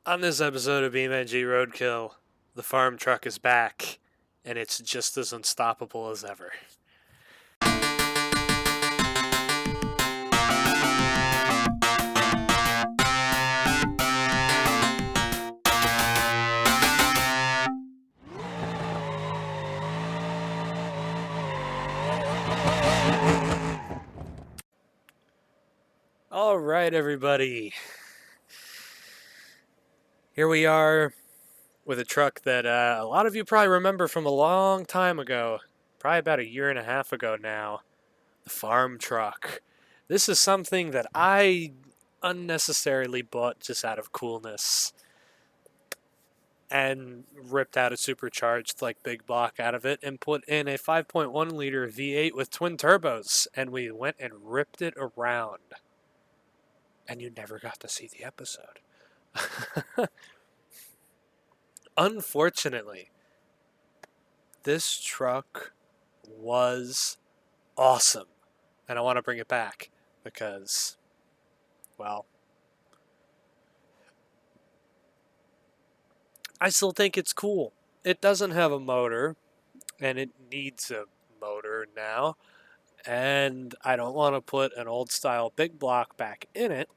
On this episode of BeamNG Roadkill, the farm truck is back, and it's just as unstoppable as ever. All right, everybody. Here we are with a truck that a lot of you probably remember from a long time ago, probably about a year and a half ago now, the farm truck. This is something that I unnecessarily bought just out of coolness and ripped out a supercharged like big block out of it and put in a 5.1 liter V8 with twin turbos, and we went and ripped it around. And you never got to see the episode. Unfortunately, this truck was awesome. And I want to bring it back because, well, I still think it's cool. It doesn't have a motor, and it needs a motor now. And I don't want to put an old style big block back in it.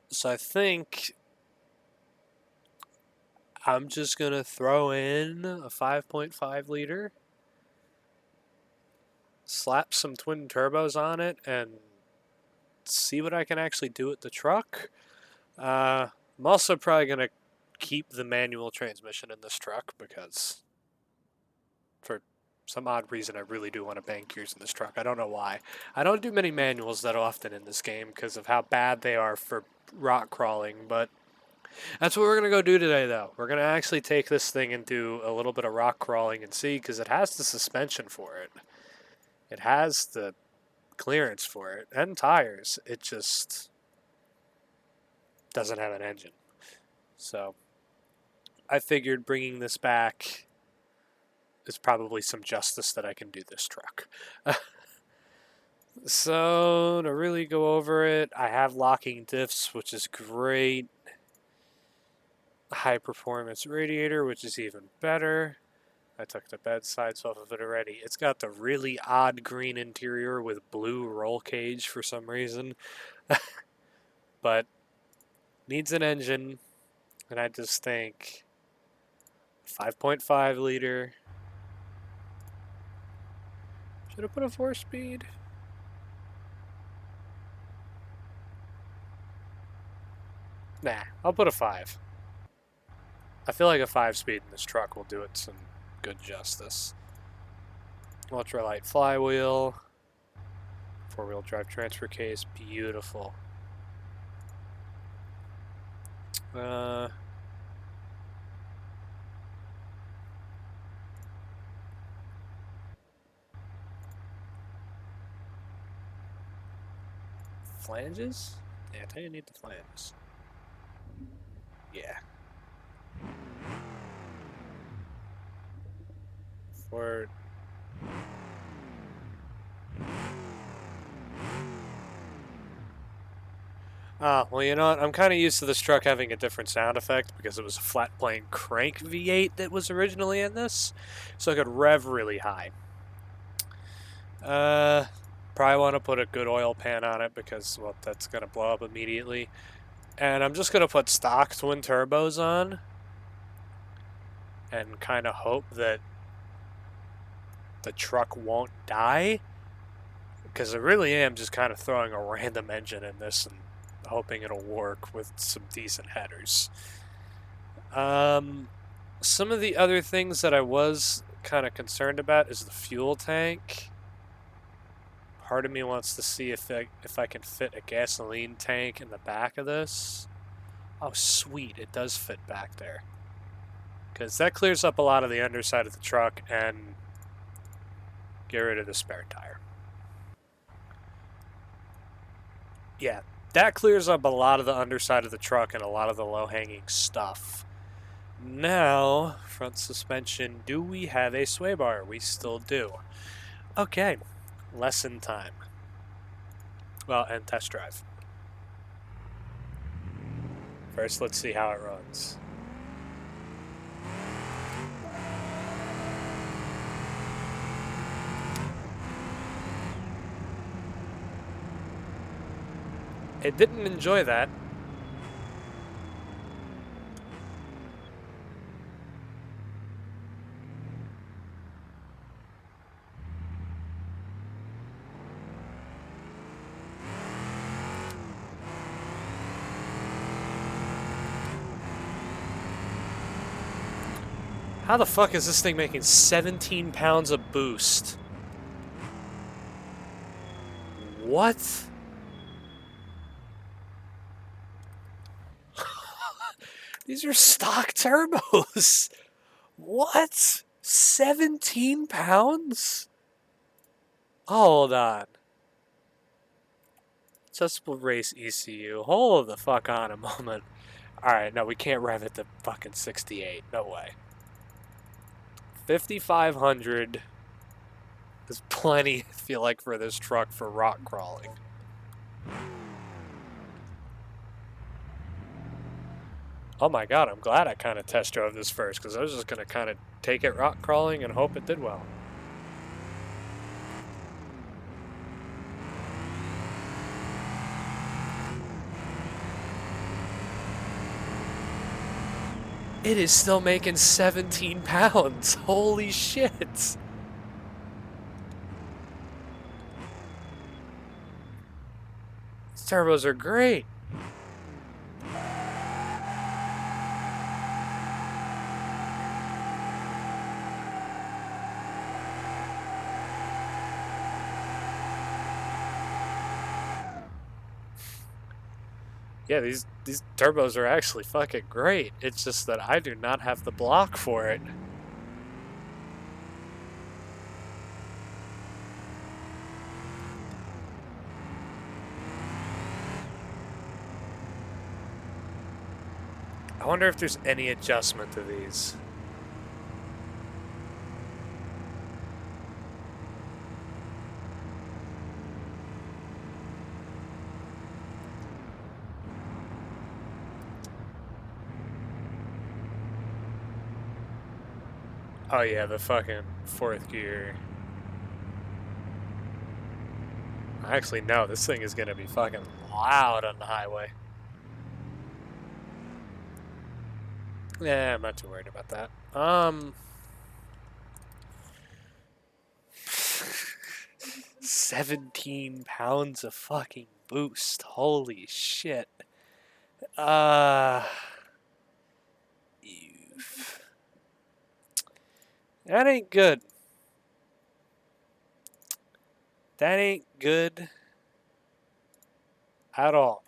So I think I'm just going to throw in a 5.5 liter, slap some twin turbos on it, and see what I can actually do with the truck. I'm also probably going to keep the manual transmission in this truck because for some odd reason I really do want to bank gears in this truck. I don't know why. I don't do many manuals that often in this game because of how bad they are for rock crawling, but that's what we're going to go do today, though. We're going to actually take this thing and do a little bit of rock crawling and see, because it has the suspension for it. It has the clearance for it, and tires. It just doesn't have an engine. So I figured bringing this back is probably some justice that I can do this truck. So to really go over it, I have locking diffs, which is great. High performance radiator, which is even better. I took the bed sides off of it already. It's got the really odd green interior with blue roll cage for some reason. But needs an engine, and I just think 5.5 liter. Should have put a 4-speed. Nah, I'll put a 5. I feel like a 5-speed in this truck will do it some good justice. Ultralight flywheel. 4-wheel drive transfer case. Beautiful. Flanges? Yeah, I tell you need the flanges. Yeah. For well, you know what? I'm kind of used to this truck having a different sound effect because it was a flat plane crank V8 that was originally in this, so I could rev really high. Probably want to put a good oil pan on it because, well, that's going to blow up immediately. And I'm just going to put stock twin turbos on and kind of hope that the truck won't die, because I really am just kind of throwing a random engine in this and hoping it'll work with some decent headers. Some of the other things that I was kind of concerned about is the fuel tank. Part of me wants to see if I can fit a gasoline tank in the back of this. Oh, sweet, it does fit back there. Because that clears up a lot of the underside of the truck and get rid of the spare tire. Yeah, that clears up a lot of the underside of the truck and a lot of the low-hanging stuff. Now, front suspension, do we have a sway bar? We still do. Okay, lesson time. Well, and test drive. First, let's see how it runs. It didn't enjoy that. How the fuck is this thing making 17 pounds of boost? What? These are stock turbos. What? 17 pounds? Hold on. Adjustable race ECU. Hold the fuck on a moment. Alright, no, we can't rev it to fucking 68. No way. 5,500 is plenty, I feel like, for this truck for rock crawling. Oh my god, I'm glad I kind of test drove this first, because I was just going to kind of take it rock crawling and hope it did well. It is still making 17 pounds. Holy shit. These turbos are great. Yeah, these turbos are actually fucking great. It's just that I do not have the block for it. I wonder if there's any adjustment to these. Oh yeah, the fucking fourth gear. Actually, no, this thing is gonna be fucking loud on the highway. Yeah, I'm not too worried about that. 17 pounds of fucking boost. Holy shit. That ain't good. That ain't good at all.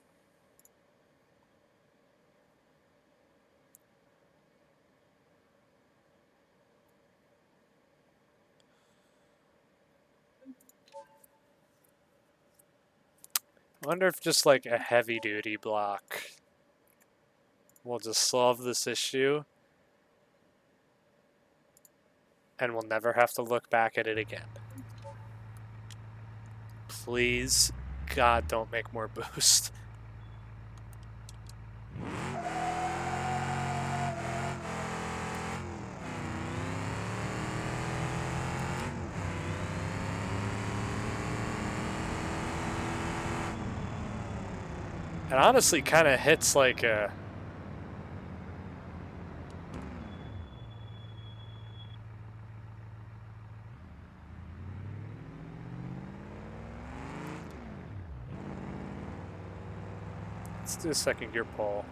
I wonder if just like a heavy duty block will just solve this issue and we'll never have to look back at it again. Please, God, don't make more boost. It honestly kind of hits like a... Let's do a second gear pull.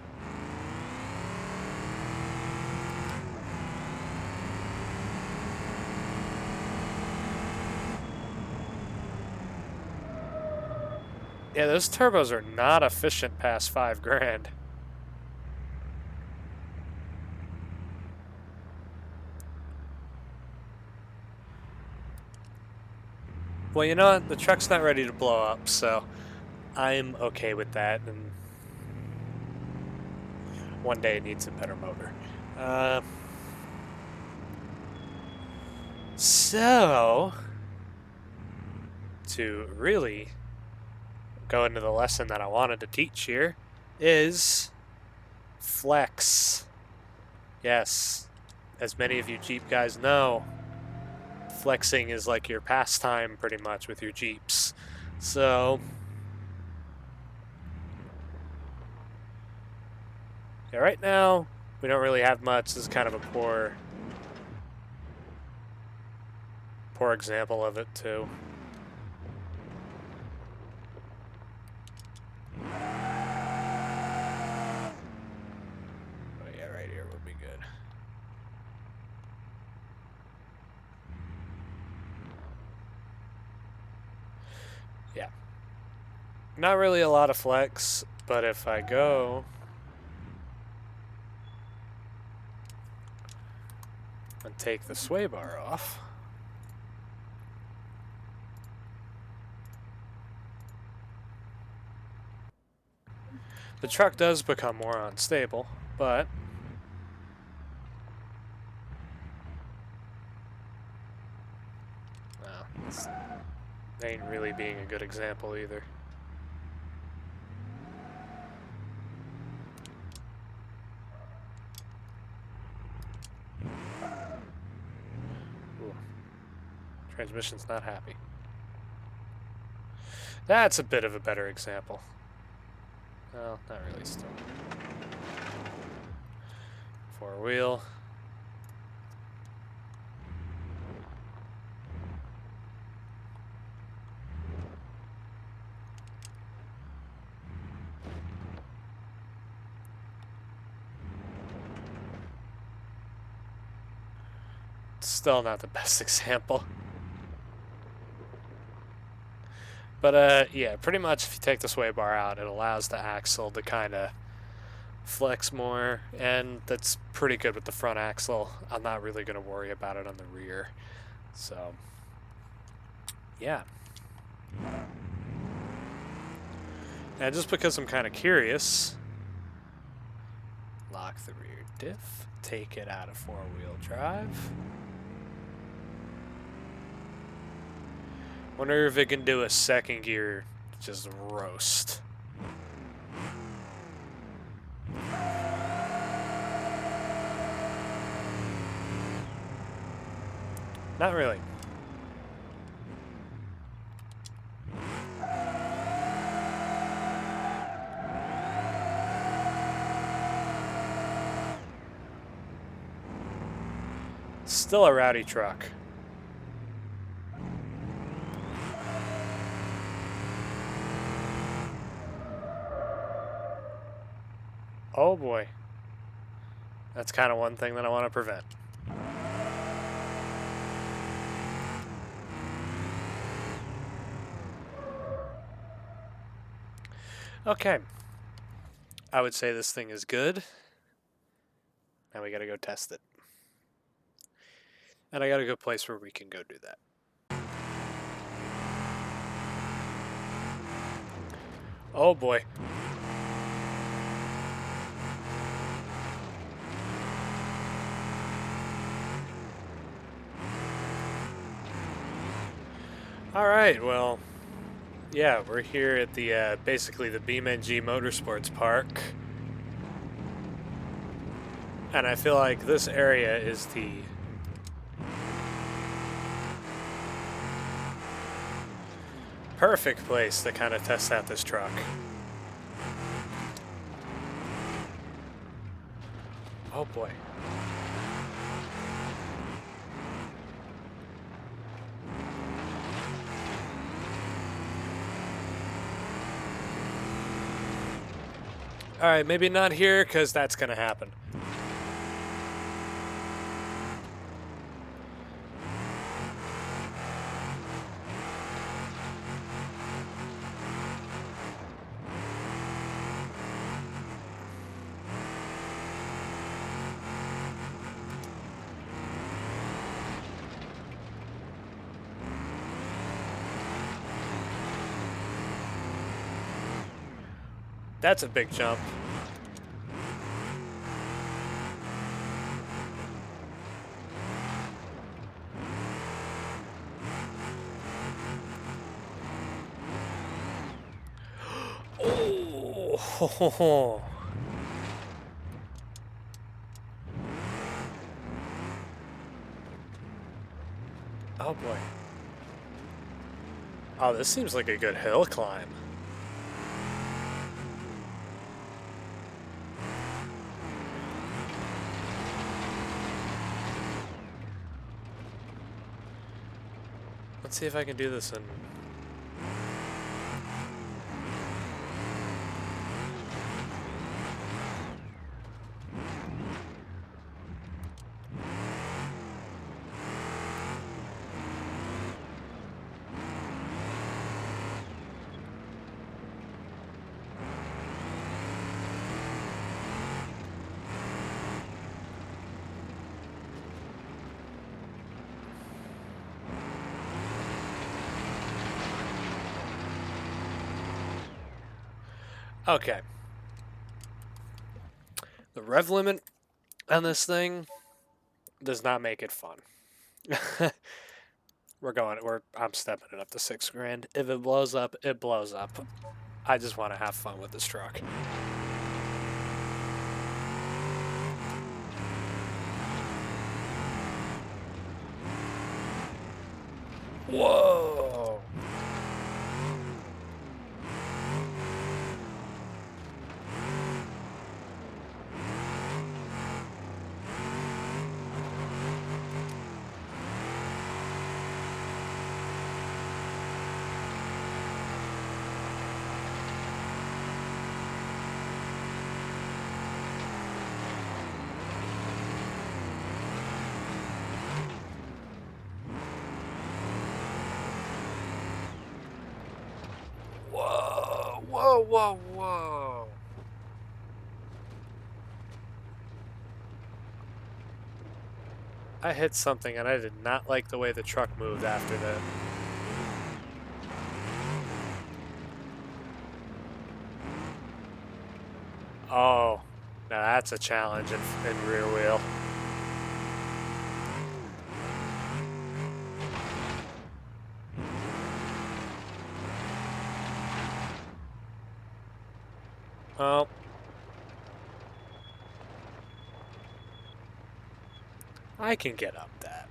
Yeah, those turbos are not efficient past 5 grand. Well, you know what? The truck's not ready to blow up, so I'm okay with that. And one day it needs a better motor. So, to really go into the lesson that I wanted to teach here is Flex. Yes. As many of you Jeep guys know, flexing is like your pastime pretty much with your Jeeps. So, yeah, right now, we don't really have much. This is kind of a poor example of it, too. Oh, yeah, right here would be good. Yeah. Not really a lot of flex, but if I go and take the sway bar off, the truck does become more unstable, but this ain't really being a good example either. Ooh. Transmission's not happy. That's a bit of a better example. Well, not really still. Four wheel. Still not the best example. But yeah, pretty much if you take the sway bar out, it allows the axle to kind of flex more, and that's pretty good with the front axle. I'm not really going to worry about it on the rear. So, yeah. And just because I'm kind of curious, lock the rear diff, take it out of four-wheel drive. Wonder if it can do a second gear just roast. Not really. Still a rowdy truck. Oh boy. That's kind of one thing that I want to prevent. Okay. I would say this thing is good. Now we gotta go test it. And I got a good place where we can go do that. Oh boy. Alright, well, yeah, we're here at the, basically the BeamNG Motorsports Park. And I feel like this area is the perfect place to kind of test out this truck. Oh boy. Alright, maybe not here, because that's going to happen. That's a big jump. Oh, Oh boy. Oh, this seems like a good hill climb. Let's see if I can do this in... Okay. The rev limit on this thing does not make it fun. I'm stepping it up to $6,000. If it blows up, it blows up. I just want to have fun with this truck. Whoa! Whoa! Whoa! Whoa! Whoa! I hit something and I did not like the way the truck moved after that. Oh, now that's a challenge in rear wheel. Oh. I can get up that.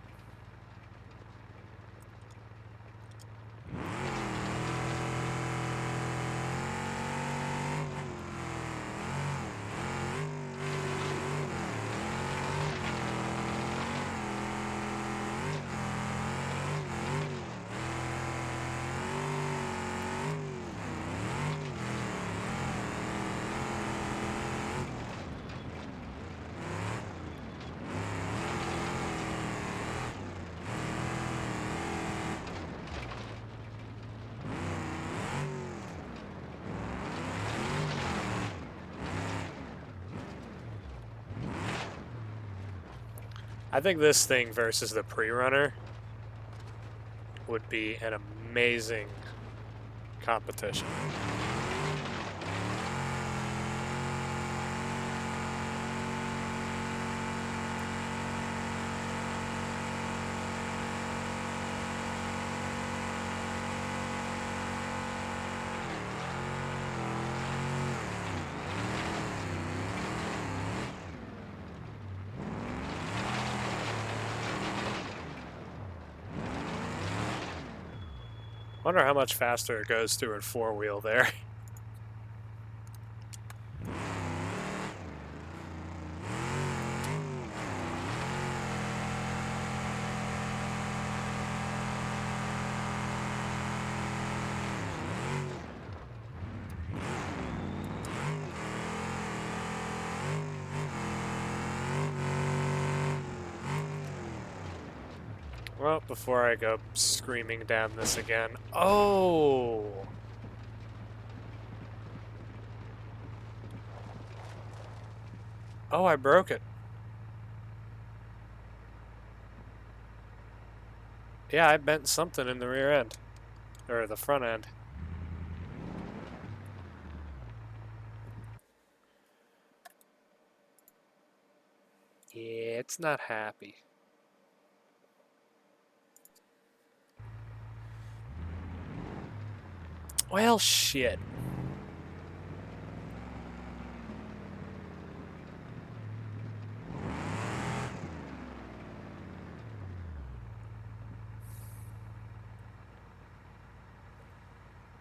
I think this thing versus the pre-runner would be an amazing competition. Wonder how much faster it goes through in four-wheel there. Well, before I go screaming down this again. Oh! Oh, I broke it. Yeah, I bent something in the rear end. Or the front end. Yeah, it's not happy. Well, shit.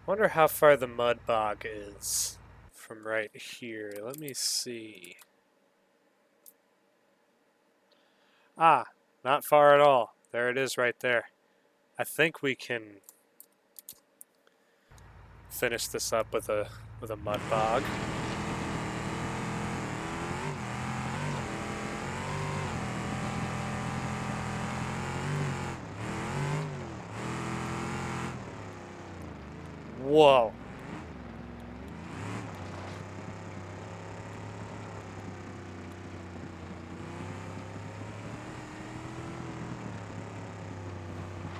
Wonder how far the mud bog is from right here. Let me see. Ah, not far at all. There it is right there. I think we can finish this up with a mud bog. Whoa.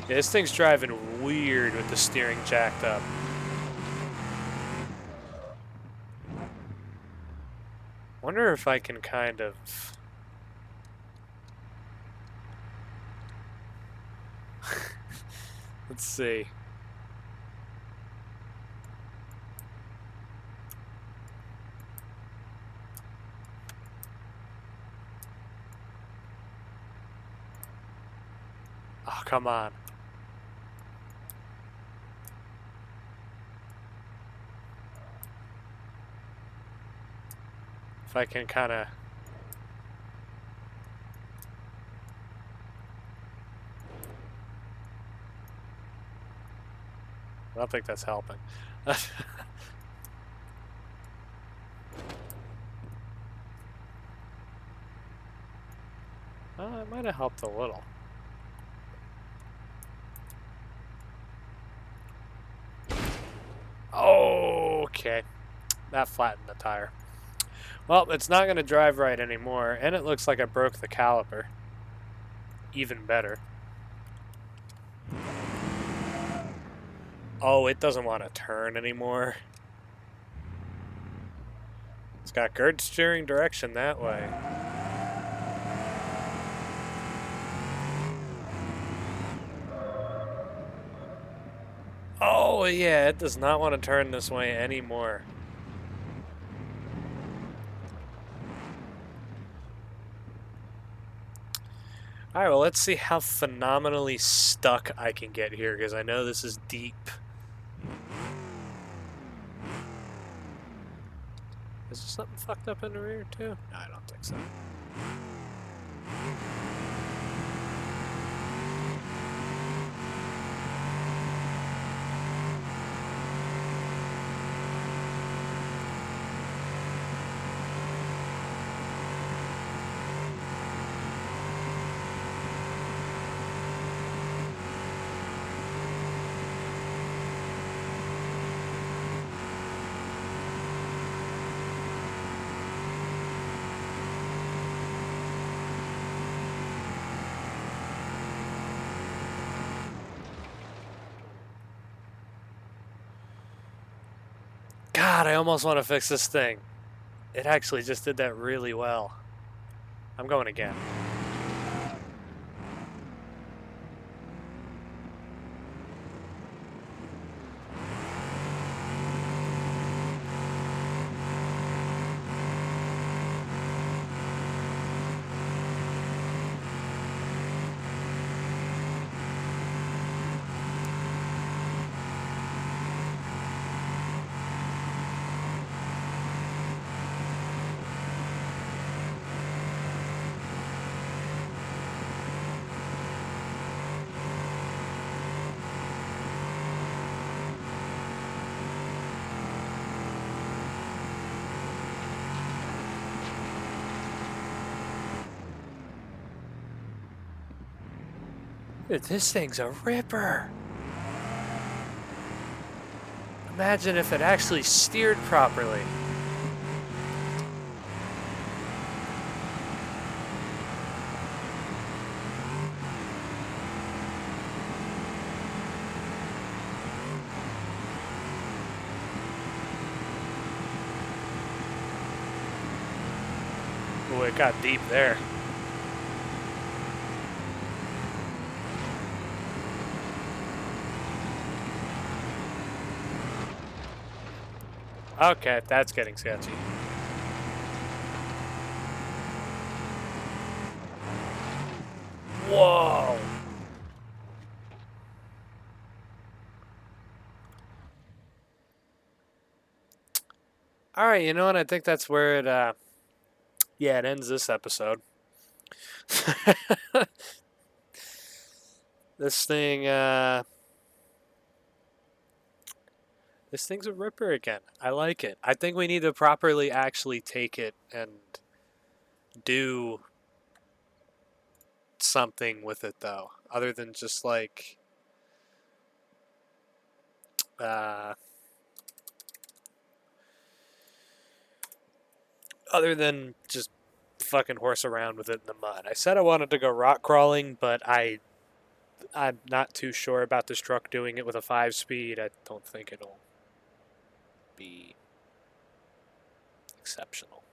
Yeah, this thing's driving weird with the steering jacked up. Wonder if I can kind of... Let's see. Oh, come on. If I can kind of... I don't think that's helping. It might have helped a little. Okay. That flattened the tire. Well, it's not going to drive right anymore, and it looks like I broke the caliper. Even better. Oh, it doesn't want to turn anymore. It's got good steering direction that way. Oh, yeah, it does not want to turn this way anymore. Alright, well, let's see how phenomenally stuck I can get here, because I know this is deep. Is there something fucked up in the rear, too? No, I don't think so. God, I almost want to fix this thing. It actually just did that really well. I'm going again. Dude, this thing's a ripper. Imagine if it actually steered properly. Oh, it got deep there. Okay, that's getting sketchy. Whoa! All right, you know what? I think that's where it. Yeah, it ends this episode. This thing. This thing's a ripper again. I like it. I think we need to properly actually take it and do something with it, though, other than just like. Other than just fucking horse around with it in the mud. I said I wanted to go rock crawling, but I'm not too sure about this truck doing it with a 5-speed. I don't think it'll be exceptional.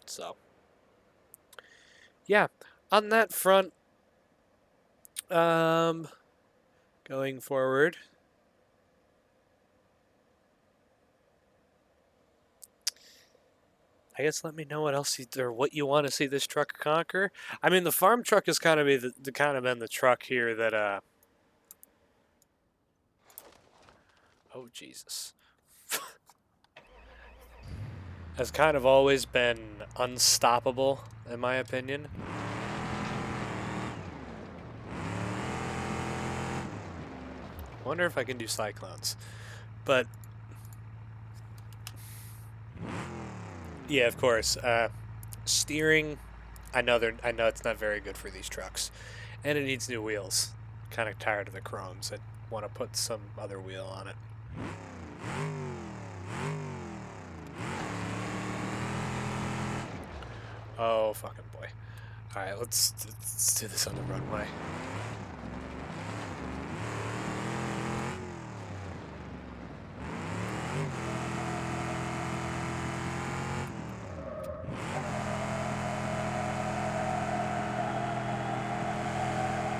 So, yeah, on that front, going forward, I guess let me know what else or what you want to see this truck conquer. I mean, the farm truck has kind of been the truck here that oh Jesus, has kind of always been unstoppable in my opinion. Wonder if I can do cyclones, but yeah, of course. Steering, I know it's not very good for these trucks, and it needs new wheels. Kind of tired of the chromes. I want to put some other wheel on it. Oh fucking boy! All right, let's do this on the runway.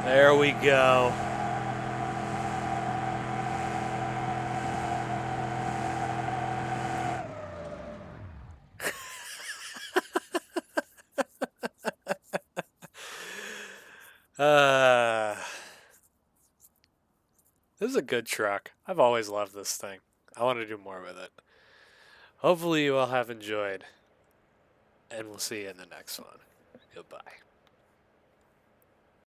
There we go. This is a good truck. I've always loved this thing. I want to do more with it. Hopefully you all have enjoyed, and we'll see you in the next one. Goodbye.